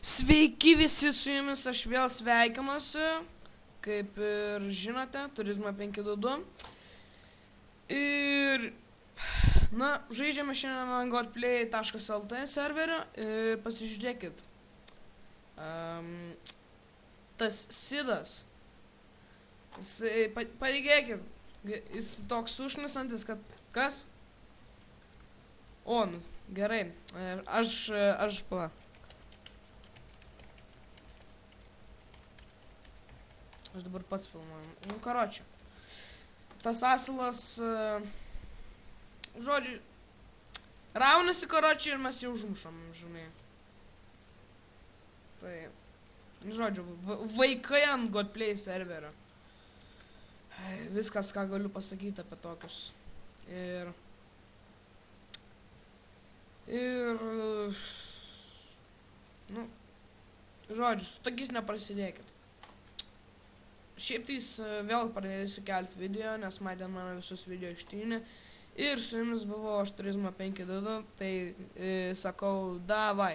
Sveiki visi, su jumis aš vėl sveikinuosi, kaip ir žinote, Turizmo 522. Ir, žaidžiame šiandien ant godplay.lt serverio ir pasižiūrėkit. Tas Sidas, patikėkit, jis toks užknisantis, kad kas? O, gerai, aš pa. Aš dabar pats filmuoju. Karočią. Tas asilas, žodžiu, raunasi karočią ir mes jau užmušam, žinai. Tai, žodžiu, vaikai ant godplay serverio. Viskas, ką galiu pasakyti apie tokius. Žodžiu, su tokiais neprasidėkit. Šiaip tais vėl pradėsiu kelti video, nes matė mano visus video ištynį. Ir su jumis buvo aš Turizmo 522, tai sakau davai.